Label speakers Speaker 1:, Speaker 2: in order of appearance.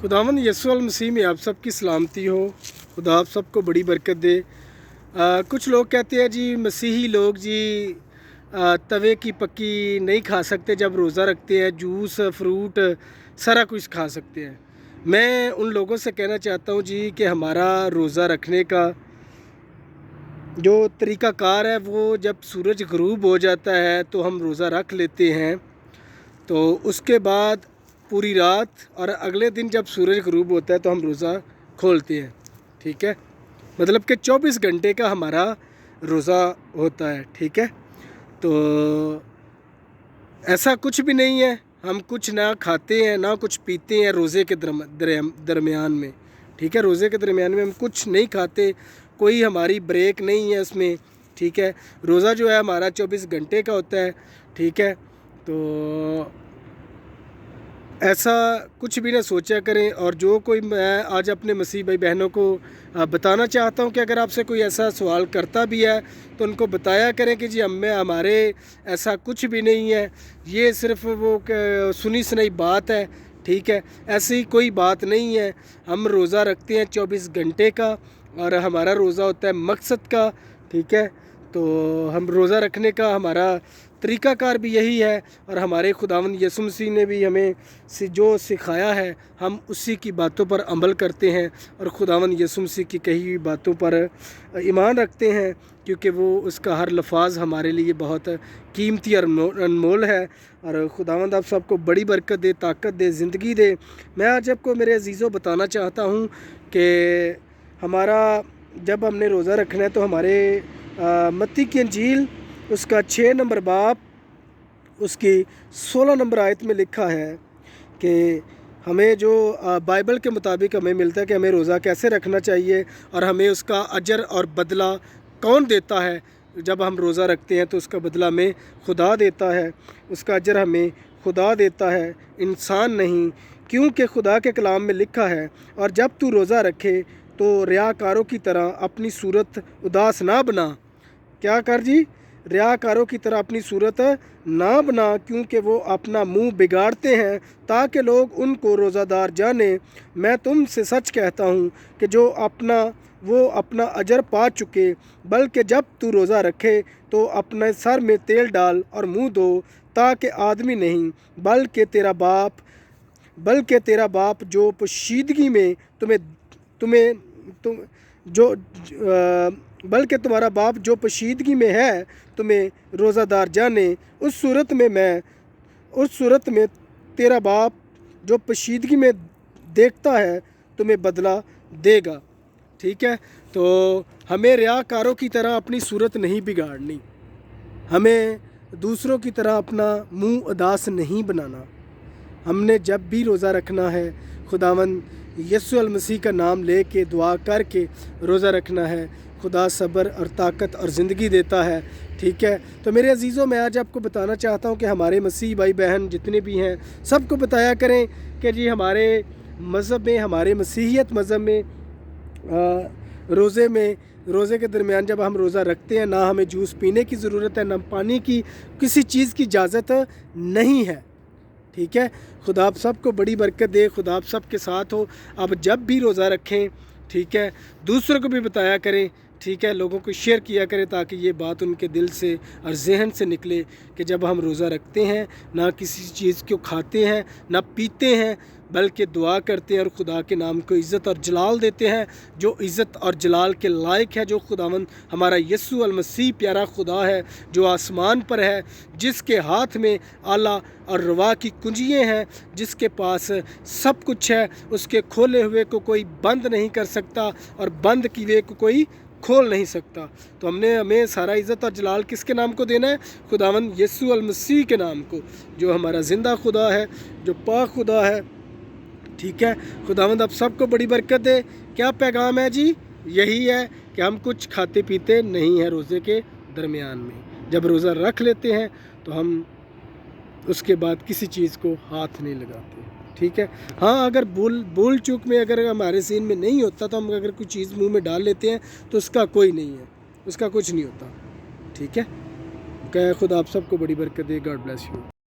Speaker 1: खुदावंद यीशु अल मसीह में आप सब की सलामती हो। खुदा आप सबको बड़ी बरकत दे। कुछ लोग कहते हैं जी मसीही लोग जी तवे की पक्की नहीं खा सकते, जब रोज़ा रखते हैं जूस फ्रूट सारा कुछ खा सकते हैं। मैं उन लोगों से कहना चाहता हूँ जी कि हमारा रोज़ा रखने का जो तरीक़ाकार है वो जब सूरज ग़रूब हो जाता है तो हम रोज़ा रख लेते हैं, तो उसके बाद पूरी रात और अगले दिन जब सूरज ग़रूब होता है तो हम रोज़ा खोलते हैं। ठीक है, मतलब कि 24 घंटे का हमारा रोज़ा होता है। ठीक है, तो ऐसा कुछ भी नहीं है, हम कुछ ना खाते हैं ना कुछ पीते हैं रोज़े के दरमियान में। ठीक है, रोज़े के दरमियान में हम कुछ नहीं खाते, कोई हमारी ब्रेक नहीं है उसमें। ठीक है, रोज़ा जो है हमारा 24 घंटे का होता है। ठीक है, तो ऐसा कुछ भी ना सोचा करें। और जो कोई मैं आज अपने मसीह भाई बहनों को बताना चाहता हूं कि अगर आपसे कोई ऐसा सवाल करता भी है तो उनको बताया करें कि जी हमारे ऐसा कुछ भी नहीं है, ये सिर्फ वो सुनी सुनाई बात है। ठीक है, ऐसी कोई बात नहीं है। हम रोज़ा रखते हैं 24 घंटे का और हमारा रोज़ा होता है मकसद का। ठीक है, तो हम रोज़ा रखने का हमारा तरीक़ाकार भी यही है और हमारे खुदावंद यीशु मसीह ने भी हमें जो सिखाया है हम उसी की बातों पर अमल करते हैं और खुदावंद यीशु मसीह की कही हुई बातों पर ईमान रखते हैं, क्योंकि वो उसका हर लफ्ज़ हमारे लिए बहुत कीमती और अनमोल है। और खुदावंद आप सबको बड़ी बरकत दे, ताकत दे, ज़िंदगी दे। मैं आज आपको मेरे अजीज़ों बताना चाहता हूँ कि हमारा जब हमने रोज़ा रखना है तो हमारे मत्ती की इंजील उसका 6 नंबर बाब उसकी 16 नंबर आयत में लिखा है कि हमें जो बाइबल के मुताबिक हमें मिलता है कि हमें रोज़ा कैसे रखना चाहिए और हमें उसका अजर और बदला कौन देता है। जब हम रोज़ा रखते हैं तो उसका बदला हमें खुदा देता है, उसका अजर हमें खुदा देता है, इंसान नहीं। क्योंकि खुदा के कलाम में लिखा है, और जब तू रोज़ा रखे तो रियाकारों की तरह अपनी सूरत उदास ना बना। क्या कर जी? रियाकारों की तरह अपनी सूरत ना बना, क्योंकि वो अपना मुंह बिगाड़ते हैं ताकि लोग उनको रोज़ादार जाने। मैं तुमसे सच कहता हूँ कि वो अपना अजर पा चुके। बल्कि जब तू रोज़ा रखे तो अपने सर में तेल डाल और मुंह धो, ताकि आदमी नहीं बल्कि तेरा बाप जो पोशीदगी में बल्कि तुम्हारा बाप जो पोशीदगी में है तुम्हें रोज़ादार जाने। उस सूरत में तेरा बाप जो पोशीदगी में देखता है तुम्हें बदला देगा। ठीक है, तो हमें रियाकारों की तरह अपनी सूरत नहीं बिगाड़नी, हमें दूसरों की तरह अपना मुंह उदास नहीं बनाना। हमने जब भी रोज़ा रखना है खुदावंद यीशु अल मसीह का नाम लेके दुआ करके रोज़ा रखना है। खुदा सब्र और ताकत और ज़िंदगी देता है। ठीक है, तो मेरे अजीज़ों मैं आज आपको बताना चाहता हूँ कि हमारे मसीह भाई बहन जितने भी हैं सबको बताया करें कि जी हमारे मज़हब में, हमारे मसीहियत मज़हब में रोज़े के दरमियान जब हम रोज़ा रखते हैं ना हमें जूस पीने की ज़रूरत है, ना पानी की, किसी चीज़ की इजाज़त नहीं है। ठीक है, खुदा आप सबको बड़ी बरकत दे, खुदा आप सब के साथ हो। अब जब भी रोज़ा रखें, ठीक है, दूसरों को भी बताया करें। ठीक है, लोगों को शेयर किया करें ताकि ये बात उनके दिल से और जहन से निकले कि जब हम रोज़ा रखते हैं ना किसी चीज़ को खाते हैं ना पीते हैं, बल्कि दुआ करते हैं और खुदा के नाम को इज़्ज़त और जलाल देते हैं, जो इज़्ज़त और जलाल के लायक है, जो खुदावंद हमारा यीशु अल मसीह प्यारा खुदा है जो आसमान पर है, जिसके हाथ में आला और रवा की कुंजियाँ हैं, जिसके पास सब कुछ है। उसके खोले हुए को कोई बंद नहीं कर सकता और बंद किए हुए को कोई खोल नहीं सकता। तो हमें सारा इज़्ज़त और जलाल किसके नाम को देना है? खुदावंद यीशु अल मसीह के नाम को, जो हमारा ज़िंदा खुदा है, जो पाक खुदा है। ठीक है, खुदावंद आप सबको बड़ी बरकत दे। क्या पैगाम है जी? यही है कि हम कुछ खाते पीते नहीं हैं रोज़े के दरमियान में। जब रोज़ा रख लेते हैं तो हम उसके बाद किसी चीज़ को हाथ नहीं लगाते। ठीक है, हाँ, अगर भूल चूक में अगर हमारे सीन में नहीं होता तो हम अगर कोई चीज़ मुंह में डाल लेते हैं तो उसका कोई नहीं है, उसका कुछ नहीं होता। ठीक है, क्या खुदा आप सबको बड़ी बरकत दे। God bless you.